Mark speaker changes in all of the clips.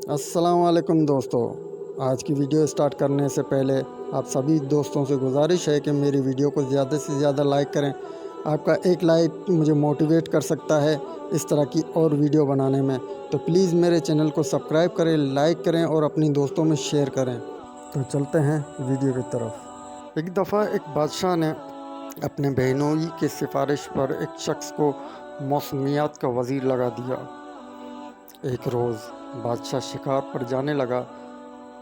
Speaker 1: अस्सलाम वालेकुम दोस्तों। आज की वीडियो स्टार्ट करने से पहले आप सभी दोस्तों से गुजारिश है कि मेरी वीडियो को ज़्यादा से ज़्यादा लाइक करें। आपका एक लाइक मुझे मोटिवेट कर सकता है इस तरह की और वीडियो बनाने में। तो प्लीज़ मेरे चैनल को सब्सक्राइब करें, लाइक करें और अपनी दोस्तों में शेयर करें। तो चलते हैं वीडियो की तरफ। एक दफ़ा एक बादशाह ने अपने बहनोई की सिफारिश पर एक शख्स को मौसमियात का वज़ीर लगा दिया। एक रोज़ बादशाह शिकार पर जाने लगा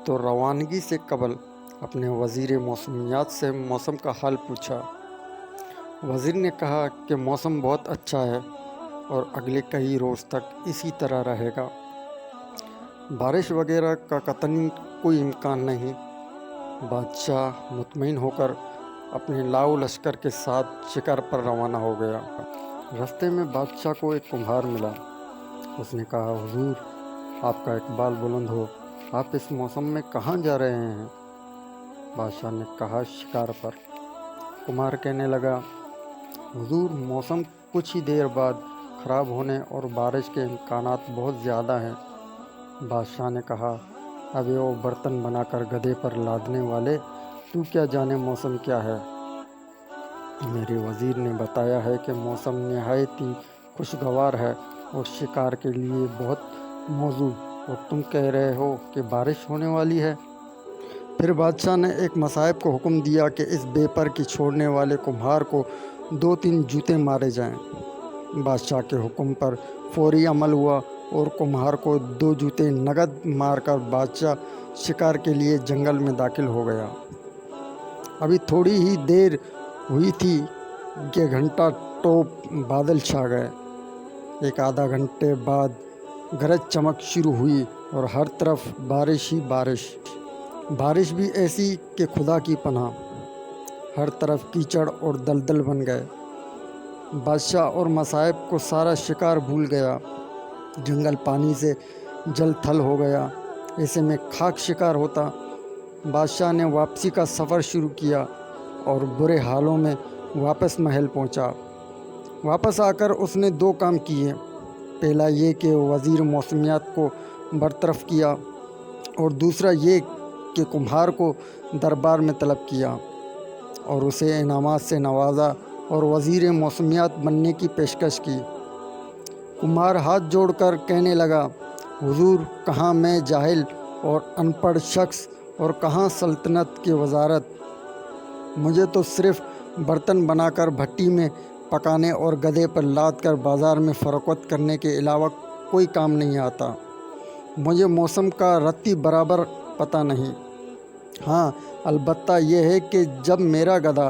Speaker 1: तो रवानगी से कबल अपने वज़ीर मौसमियात से मौसम का हाल पूछा। वज़ीर ने कहा कि मौसम बहुत अच्छा है और अगले कई रोज़ तक इसी तरह रहेगा, बारिश वगैरह का कतई कोई इम्कान नहीं। बादशाह मुतमईन होकर अपने लाओ लश्कर के साथ शिकार पर रवाना हो गया। रास्ते में बादशाह को एक कुम्हार मिला। उसने कहा, हुजूर, आपका इकबाल बुलंद हो, आप इस मौसम में कहाँ जा रहे हैं? बादशाह ने कहा, शिकार पर। कुम्हार कहने लगा, हुजूर, मौसम कुछ ही देर बाद ख़राब होने और बारिश के इम्कानात बहुत ज़्यादा हैं। बादशाह ने कहा, अबे वो बर्तन बनाकर गधे पर लादने वाले, तू क्या जाने मौसम क्या है? मेरे वज़ीर ने बताया है कि मौसम नहायत ही खुशगवार है और शिकार के लिए बहुत मौजूद, और तुम कह रहे हो कि बारिश होने वाली है। फिर बादशाह ने एक मसाहिब को हुक्म दिया कि इस बेपर की छोड़ने वाले कुम्हार को 2-3 जूते मारे जाएं। बादशाह के हुक्म पर फौरी अमल हुआ और कुम्हार को 2 जूते नगद मारकर बादशाह शिकार के लिए जंगल में दाखिल हो गया। अभी थोड़ी ही देर हुई थी कि घंटा टोप बादल छा गए। एक आधा घंटे बाद गरज चमक शुरू हुई और हर तरफ बारिश ही बारिश भी ऐसी कि खुदा की पनाह। हर तरफ कीचड़ और दलदल बन गए। बादशाह और मसाइब को सारा शिकार भूल गया। जंगल पानी से जल थल हो गया। ऐसे में खाक शिकार होता। बादशाह ने वापसी का सफ़र शुरू किया और बुरे हालों में वापस महल पहुंचा। वापस आकर उसने 2 काम किए। पहला ये कि वज़ीर मौसमियात को बरतरफ किया और दूसरा ये कि कुम्हार को दरबार में तलब किया और उसे इनामात से नवाजा और वज़ीर मौसमियात बनने की पेशकश की। कुम्हार हाथ जोड़कर कहने लगा, हुजूर, कहाँ मैं जाहिल और अनपढ़ शख्स और कहाँ सल्तनत की वज़ारत। मुझे तो सिर्फ़ बर्तन बनाकर भट्टी में पकाने और गधे पर लाद कर बाज़ार में फ़रोख्त करने के अलावा कोई काम नहीं आता। मुझे मौसम का रत्ती बराबर पता नहीं। हाँ, अलबत्ता यह है कि जब मेरा गधा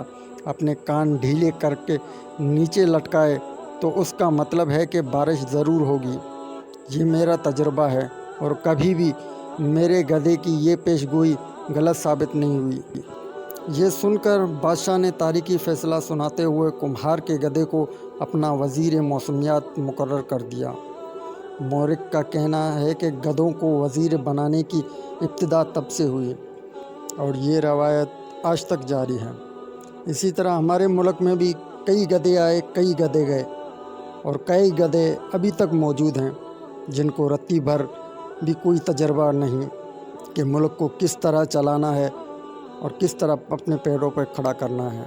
Speaker 1: अपने कान ढीले करके नीचे लटकाए तो उसका मतलब है कि बारिश ज़रूर होगी। ये मेरा तजुर्बा है और कभी भी मेरे गधे की ये पेशगोई गलत साबित नहीं हुई। ये सुनकर बादशाह ने तारीखी फ़ैसला सुनाते हुए कुम्हार के गधे को अपना वज़ीर मौसमियात मुकर्रर कर दिया। मौरिक का कहना है कि गधों को वज़ीर बनाने की इब्तिदा तब से हुई और ये रवायत आज तक जारी है। इसी तरह हमारे मुल्क में भी कई गधे आए, कई गधे गए और कई गधे अभी तक मौजूद हैं जिनको रत्ती भर भी कोई तजर्बा नहीं कि मुल्क को किस तरह चलाना है और किस तरह अपने पैरों पर खड़ा करना है।